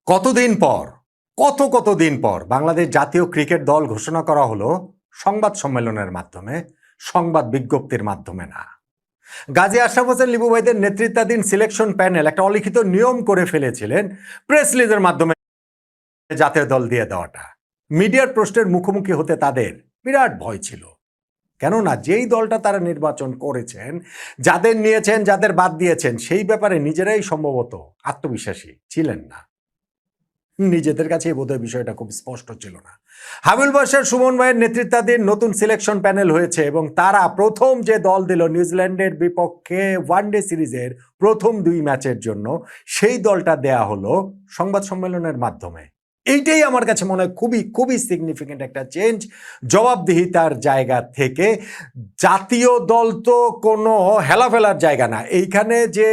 কতদিন পর কতদিন পর বাংলাদেশ জাতীয় ক্রিকেট দল ঘোষণা করা হলো সংবাদ সম্মেলনের মাধ্যমে, সংবাদ বিজ্ঞপ্তির মাধ্যমে না। গাজী আশরাফ হোসেন লিপু ভাইদের নেতৃত্বাধীন সিলেকশন প্যানেল একটা অলিখিত নিয়ম করে ফেলেছিলেন প্রেস রিলিজের মাধ্যমে জাতীয় দল দিয়ে দেওয়াটা। মিডিয়ার প্রশ্নের মুখোমুখি হতে তাদের বিরাট ভয় ছিল, কেননা যেই দলটা তারা নির্বাচন করেছেন, যাদের নিয়েছেন, যাদের বাদ দিয়েছেন, সেই ব্যাপারে নিজেরাই সম্ভবত আত্মবিশ্বাসী ছিলেন না। নিজেদের কাছে বোধহয় বিষয়টা খুব স্পষ্ট ছিল না। হাবিবুল বাশার সুমন ভাইয়ের নেতৃত্বাধীন নতুন সিলেকশন প্যানেল হয়েছে এবং তারা প্রথম যে দল দিল নিউজিল্যান্ডের বিপক্ষে ওয়ানডে সিরিজের প্রথম 2 ম্যাচের জন্য, সেই দলটা দেয়া হলো সংবাদ সম্মেলনের মাধ্যমে। এইটাই আমার কাছে মনে হয় খুবই সিগনিফিকেন্ট একটা চেঞ্জ, জবাবদিহিতার জায়গা থেকে। জাতীয় দল তো কোনো হেলাফেলার জায়গা না। এইখানে যে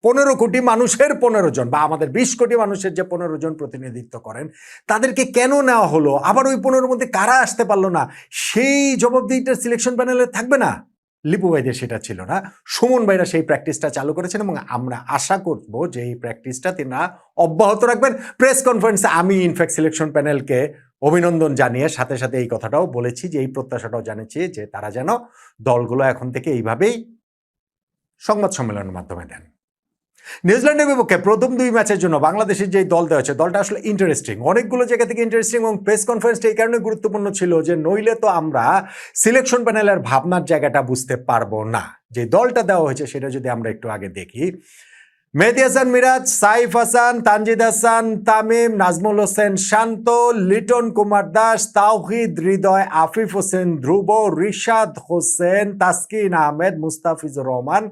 15 কোটি মানুষের 15 জন বা আমাদের 20 কোটি মানুষের যে 15 জন প্রতিনিধিত্ব করেন, তাদেরকে কেন নেওয়া হলো? আবার ওই 15-র মধ্যে কারা আসতে পারলো না? সেই জবাবদিহিতার সিলেকশন প্যানেলে থাকবে না? লিপু ভাইদের সেটা ছিল না। সুমন ভাইরা সেই প্র্যাকটিসটা চালু করেছেন এবং আমরা আশা করব যে এই প্র্যাকটিসটা তিনি অব্যাহত রাখবেন। প্রেস কনফারেন্সে আমি ইনফ্যাক্ট সিলেকশন প্যানেলকে অভিনন্দন জানিয়ে সাথে সাথে এই কথাটাও বলেছি যে এই প্রত্যাশাটাও জানিয়েছি যে তারা যেন দলগুলো এখন থেকে এইভাবেই সংবাদ সম্মেলনের মাধ্যমে দেন। নিউজিল্যান্ডের বিপক্ষে প্রথম 2 ম্যাচের জন্য বাংলাদেশের যে দল দেওয়া হয়েছে, দলটা আসলে ইন্টারেস্টিং, অনেকগুলো জায়গা থেকে ইন্টারেস্টিং, এবং প্রেস কনফারেন্সটা এই কারণে গুরুত্বপূর্ণ ছিল যে নইলে তো আমরা সিলেকশন প্যানেলের ভাবনার জায়গাটা বুঝতে পারবো না। যে দলটা দেওয়া হয়েছে সেটা যদি আমরা একটু আগে দেখি, মেহেদী হাসান মিরাজ, সাইফ হাসান, তানজিদ হাসান তামিম, নাজমুল হোসেন শান্ত, লিটন কুমার দাস, তাওহিদ হৃদয়, আফিফ হোসেন ধ্রুব, রিশাদ হোসেন, তাসকিন আহমেদ, মুস্তাফিজুর রহমান,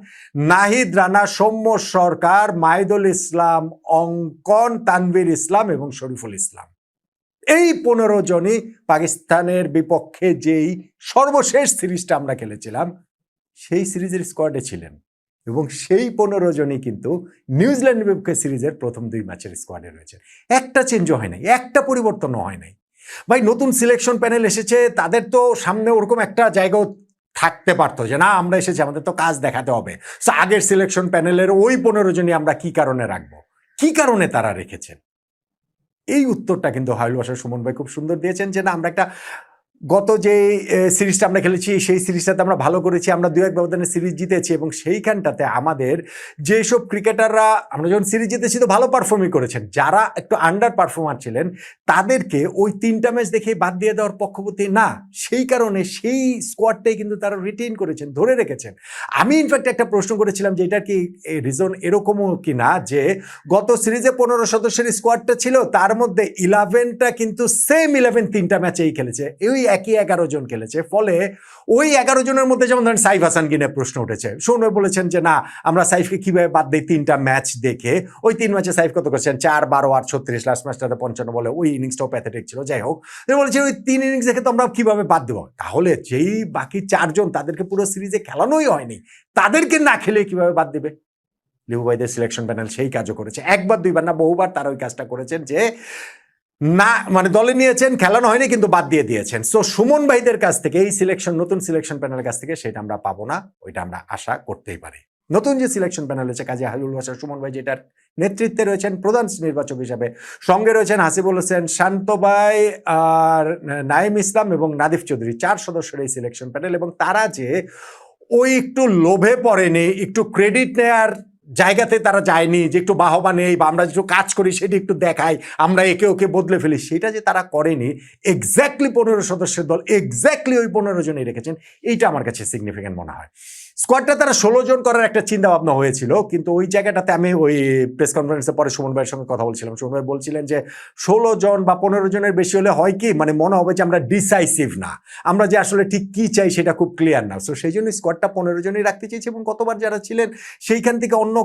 নাহিদ রানা, সৌম্য সরকার, মাহিদুল ইসলাম অঙ্কন, তানভীর ইসলাম এবং শরীফুল ইসলাম। এই 15 জনই পাকিস্তানের বিপক্ষে যেই সর্বশেষ সিরিজটা আমরা খেলেছিলাম সেই সিরিজের স্কোয়াডে ছিলেন, এবং সেই 15 জনই কিন্তু নিউজিল্যান্ডের বিপক্ষে সিরিজের প্রথম 2 ম্যাচের স্কোয়াডে রয়েছে। একটা চেঞ্জও হয় নাই, একটা পরিবর্তনও হয় নাই। ভাই, নতুন সিলেকশন প্যানেল এসেছে, তাদের তো সামনে ওরকম একটা জায়গাও থাকতে পারতো যে না, আমরা এসেছি, আমাদের তো কাজ দেখাতে হবে। আগের সিলেকশন প্যানেলের ওই 15 জনই আমরা কি কারণে রাখবো, কি কারণে তারা রেখেছেন? এই উত্তরটা কিন্তু হাবিবুল বাশার সুমন ভাই খুব সুন্দর দিয়েছেন যে না, আমরা একটা গত যে সিরিজটা আমরা খেলেছি সেই সিরিজটাতে আমরা ভালো করেছি, আমরা 2-1 ব্যবধানে সিরিজ জিতেছি, এবং সেইখানটাতে আমাদের যেসব ক্রিকেটাররা আমরা যখন সিরিজ জিতেছি তো ভালো পারফর্মই করেছেন, যারা একটু আন্ডার পারফর্মার ছিলেন তাদেরকে ওই 3টা ম্যাচ দেখে বাদ দিয়ে দেওয়ার পক্ষপাতী না। সেই কারণে সেই স্কোয়াডটাই কিন্তু তারা রিটেইন করেছেন, ধরে রেখেছেন। আমি ইনফ্যাক্ট একটা প্রশ্ন করেছিলাম যে এটা কি রিজন এরকমও কি না যে গত সিরিজে 15 সদস্যের স্কোয়াডটা ছিল, তার মধ্যে 11টা কিন্তু সেম 11 3টা ম্যাচেই খেলেছে, ওই একই 11 জন খেলেছে। ফলে ওই 11 জনের মধ্যে যেমন ধরেন সাইফ হাসানকে নিয়ে প্রশ্ন উঠেছে, সৌম্য বলেছেন যে না, আমরা সাইফকে কিভাবে বাদ দিই 3টা ম্যাচ দেখে। ওই 3 ম্যাচে সাইফ কত করেছেন? 4, 12 আর 36, লাস্ট ম্যাচটাতে 55 বলে, ওই ইনিংসটাও প্যাথেটিক ছিল। যাই হোক, বলেছে ওই 3 ইনিংস দেখে তো আমরা কিভাবে বাদ দেবো? তাহলে যেই বাকি 4 জন, তাদেরকে পুরো সিরিজে খেলানোই হয়নি, তাদেরকে না খেলে কিভাবে বাদ দিবে? লিপু ভাইদের সিলেকশন প্যানেল সেই কাজও করেছে, একবার দুইবার না বহুবার তারা ওই কাজটা করেছেন যে না, মানে দলে নিয়েছেন, খেলানো হয়নি কিন্তু বাদ দিয়ে দিয়েছেন। সো সুমন ভাইদের কাছ থেকে এই সিলেকশন, নতুন সিলেকশন প্যানেলের কাছ থেকে সেটা আমরা পাবো না, ওইটা আমরা আশা করতেই পারি। নতুন যে সিলেকশন প্যানেল হয়েছে, কাজী হাবিবুল বাশার সুমন ভাই যেটার নেতৃত্বে রয়েছেন প্রধান নির্বাচক হিসাবে, সঙ্গে রয়েছেন হাসিবুল হোসেন, শান্ত ভাই, আর নাইম ইসলাম এবং নাদিফ চৌধুরী, 4 সদস্যের এই সিলেকশন প্যানেল। এবং তারা যে ওই একটু লোভে পড়েনি, একটু ক্রেডিট নেয়ার জায়গাতে তারা যায়নি যে একটু বাহবা নেই বা আমরা যেটু কাজ করি সেটি একটু দেখাই, আমরা একে ওকে বদলে ফেলি, সেটা যে তারা করেনি। এক্স্যাক্টলি 15 সদস্যের দল, এক্স্যাক্টলি ওই 15 জনই রেখেছেন, এইটা আমার কাছে সিগনিফিকেন্ট মনে হয়। স্কোয়াডটা তারা 16 জন করার একটা চিন্তা ভাবনা হয়েছিল, কিন্তু ওই জায়গাটাতে আমি ওই প্রেস কনফারেন্সে পরে সুমন ভাইয়ের সঙ্গে কথা বলছিলাম, সুমন ভাই বলছিলেন যে 16 জন বা 15 জনের বেশি হলে হয় কি, মানে মনে হবে যে আমরা ডিসাইসিভ না, আমরা যে আসলে ঠিক কি চাই সেটা খুব ক্লিয়ার না। সো সেই জন্য স্কোয়াডটা 15 জনই রাখতে চেয়েছি, এবং গতবার যারা ছিলেন সেইখান থেকে অন্য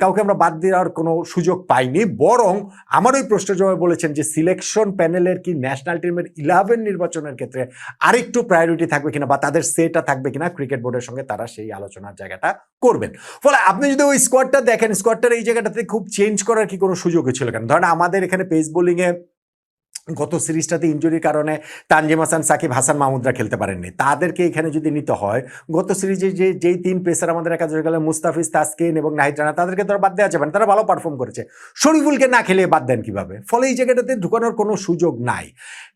কাউকে আমরা বাদ দেওয়ার কোনো সুযোগ পাইনি। বরং আমার ওই প্রশ্নের জবাবে বলেছেন যে সিলেকশন প্যানেলের কি ন্যাশনাল টিমের 11 নির্বাচনের ক্ষেত্রে আরেকটু প্রায়োরিটি থাকবে কিনা বা তাদের সেটা থাকবে কিনা, ক্রিকেট বোর্ডের সঙ্গে তারা সেই আলোচনার জায়গাটা করবেন। ফলে আপনি যদি ওই স্কোয়াডটা দেখেন, স্কোয়াডটার এই জায়গাটাতে খুব চেঞ্জ করার কি কোনো সুযোগ ছিল কেন? ধরেন আমাদের এখানে পেস বোলিংয়ে গত সিরিজটাতে ইনজুরির কারণে তানজিম হাসান, সাকিব, হাসান মাহমুদরা খেলতে পারেননি। তাদেরকে এখানে যদি নিতে হয়, গত সিরিজে যেই 3 পেসার আমাদের একাদশে গেলে মুস্তাফিজ, তাসকিন এবং নাহিদ রানা, তাদেরকে তো আর বাদ দেওয়া যাবে না, তারা ভালো পারফর্ম করেছে। শরীফুলকে না খেলে বাদ দেন কিভাবে? ফলে এই জায়গাটাতে ঢুকানোর কোনো সুযোগ নাই।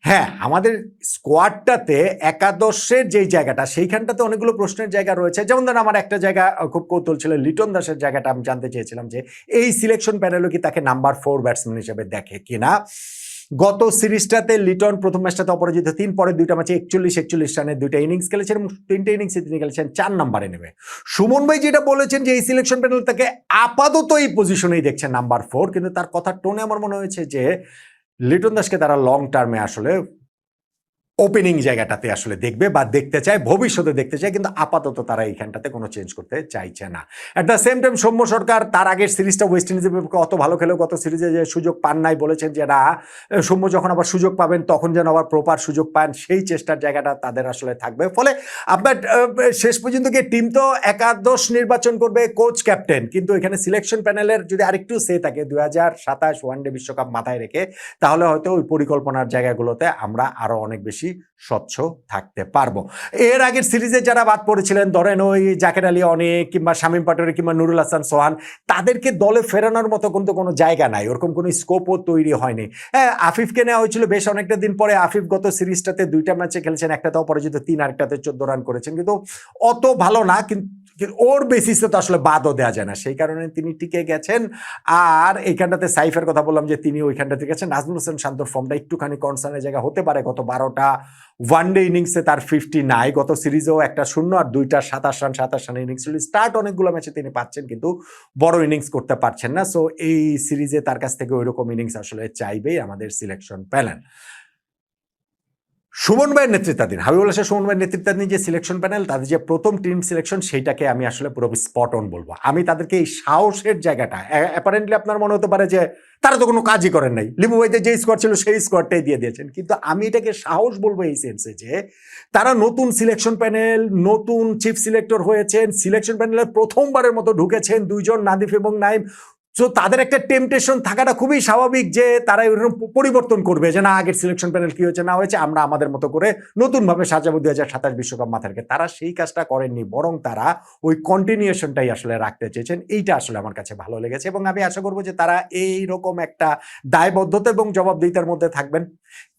হ্যাঁ, আমাদের স্কোয়াডটাতে একাদশের যেই জায়গাটা, সেইখানটাতে অনেকগুলো প্রশ্নের জায়গা রয়েছে। যেমন ধরেন আমার একটা জায়গা খুব কৌতূহল ছিল, লিটন দাসের জায়গাটা আমি জানতে চেয়েছিলাম যে এই সিলেকশন প্যানেলও কি তাকে নাম্বার 4 ব্যাটসম্যান হিসেবে দেখে কিনা। গত সিরিজটাতে লিটন প্রথম ম্যাচটাতে অপরাজিত 3, পরে 2টা ম্যাচে 41 রানের 2টা ইনিংস খেলেছেন এবং 3টে ইনিংসে তিনি খেলেছেন 4 নম্বরে নেমে। সুমন ভাই যেটা বলেছেন যে এই সিলেকশন প্যানেল তাকে আপাতত এই পজিশনেই দেখছেন নাম্বার 4, কিন্তু তার কথার টোনে আমার মনে হয়েছে যে লিটন দাসকে তারা লং টার্মে আসলে ওপেনিং জায়গাটাতে আসলে দেখবে বা দেখতে চায়, ভবিষ্যতে দেখতে চায়, কিন্তু আপাতত তারা এইখানটাতে কোনো চেঞ্জ করতে চাইছে না। At the same time Soumya Sarkar তার আগের সিরিজটা ওয়েস্ট ইন্ডিজের বিপক্ষে অত ভালো খেলেও গত সিরিজে যে সুযোগ পান নাই, বলেছেন যে না, সৌম্য যখন আবার সুযোগ পাবেন তখন যেন আবার প্রপার সুযোগ পান, সেই চেষ্টার জায়গাটা তাদের আসলে থাকবে। ফলে আপনার শেষ পর্যন্ত গিয়ে টিম তো একাদশ নির্বাচন করবে, কোচ, ক্যাপ্টেন, কিন্তু এখানে সিলেকশন প্যানেলের যদি আরেকটু সে থাকে 2027 ওয়ানডে বিশ্বকাপ মাথায় রেখে, তাহলে হয়তো ওই পরিকল্পনার জায়গাগুলোতে আমরা আরো অনেক বেশি স্বচ্ছ থাকতে পারবো। এর আগের সিরিজে যারা বাদ পড়েছিলেন, ধরেন ওই জাকের আলী অনেক, কিংবা শামীম পাটোয়ারি, কিংবা নুরুল হাসান সোহান, তাদেরকে দলে ফেরানোর মতো কিন্তু কোনো জায়গা নাই, ওরকম কোনো স্কোপও তৈরি হয়নি। হ্যাঁ, আফিফকে নেওয়া হয়েছিল বেশ অনেকটা দিন পরে। আফিফ গত সিরিজটাতে 2টা ম্যাচে খেলেছেন, একটাতে অপরাজিত 3, আরেকটাতে 14 রান করেছেন, কিন্তু অত ভালো না। কিন্তু ওর বেসিসে তো আসলে বাদও দেওয়া যায় না, সেই কারণে তিনি টিকে গেছেন। আর এইখানটাতে সাইফের কথা বললাম যে তিনি ওইখানটাতে গেছেন। নাজমুল হোসেন শান্তর ফর্মটা একটুখানি কনসার্নের জায়গা হতে পারে। গত 12টা ওয়ানডে ইনিংসে তার 50 নাই, গত সিরিজেও 1-0 আর 2টা 27 রানের ইনিংস ছিল। স্টার্ট অনেকগুলো ম্যাচে তিনি পাচ্ছেন, কিন্তু বড় ইনিংস করতে পারছেন না। সো এই সিরিজে তার কাছ থেকে ওইরকম ইনিংস আসলে চাইবেই আমাদের সিলেকশন প্যানেল। সুমন ভাইয়ের নেতৃত্বাধীন, হাবিবুল হাসান সুমন ভাইয়ের নেতৃত্বাধীন যে সিলেকশন প্যানেল, তাদের যে প্রথম টিম সিলেকশন, সেইটাকে আমি আসলে পুরো স্পট অন বলবো। আমি তাদেরকে এই সাহসের জায়গাটা, অ্যাপারেন্টলি আপনার মনে হতে পারে যে তারা তো কোনো কাজই করেন নাই, লিপু ভাইদের যে স্কোয়াড ছিল সেই স্কোয়াডটাই দিয়ে দিয়েছেন, কিন্তু আমি এটাকে সাহস বলবো এই সেন্সে যে তারা নতুন সিলেকশন প্যানেল, নতুন চিফ সিলেক্টর হয়েছেন, সিলেকশন প্যানেলে প্রথমবারের মতো ঢুকেছেন 2 জন, নাদিফ এবং নাইম। সো তাদের একটা টেম্পটেশন থাকাটা খুবই স্বাভাবিক যে তারা এরকম পরিবর্তন করবে, যে না, আগের সিলেকশন প্যানেল কি হয়েছে না হয়েছে, আমরা আমাদের মতো করে নতুনভাবে সাজাবো 2027 বিশ্বকাপ মাথায় রেখে। তারা সেই কাজটা করেননি, বরং তারা ওই কন্টিনিউশনটাই আসলে রাখতে চেয়েছেন। এইটা আসলে আমার কাছে ভালো লেগেছে এবং আমি আশা করবো যে তারা এইরকম একটা দায়বদ্ধতা এবং জবাবদিহিতার মধ্যে থাকবেন।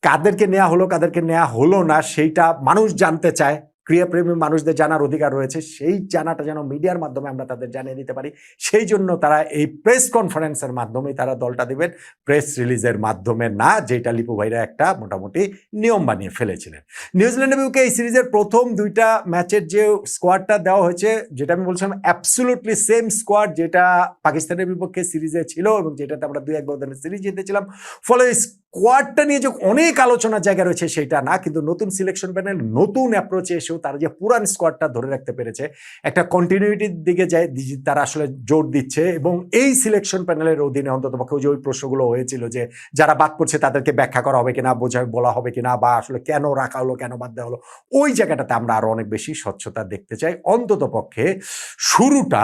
কাদেরকে নেওয়া হলো, কাদেরকে নেওয়া হলো না, সেইটা মানুষ জানতে চায়, ক্রীড়াপ্রেমী মানুষদের জানার অধিকার রয়েছে, সেই জানাটা যেন মিডিয়ার মাধ্যমে আমরা তাদের জানিয়ে দিতে পারি। সেই জন্য তারা এই প্রেস কনফারেন্সের মাধ্যমেই তারা দলটা দিবেন, প্রেস রিলিজের মাধ্যমে না, যেটা লিপু ভাইরা একটা মোটামুটি নিয়ম বানিয়ে ফেলেছিলেন। নিউজিল্যান্ডের বিপক্ষে এই সিরিজের প্রথম 2টা ম্যাচের যে স্কোয়াডটা দেওয়া হয়েছে, যেটা আমি বলছিলাম অ্যাবসলিউটলি সেম স্কোয়াড যেটা পাকিস্তানের বিপক্ষে সিরিজে ছিল এবং যেটাতে আমরা 2-1 ব্যবধানে সিরিজ জিতেছিলাম। ফলে স্কোয়াডটা নিয়ে যে অনেক আলোচনার জায়গা রয়েছে সেটা না, কিন্তু নতুন সিলেকশন প্যানেল নতুন অ্যাপ্রোচে এসেও তারা যে পুরান স্কোয়াডটা ধরে রাখতে পেরেছে, একটা কন্টিনিউটির দিকে যায় তারা আসলে জোর দিচ্ছে। এবং এই সিলেকশন প্যানেলের অধীনে অন্ততপক্ষে যে ওই প্রশ্নগুলো হয়েছিল যে যারা বাদ পড়ছে তাদেরকে ব্যাখ্যা করা হবে কিনা, বলা হবে কিনা, বা আসলে কেন রাখা হলো, কেন বাদ দেওয়া হলো, ওই জায়গাটাতে আমরা আরো অনেক বেশি স্বচ্ছতা দেখতে চাই। অন্ততপক্ষে শুরুটা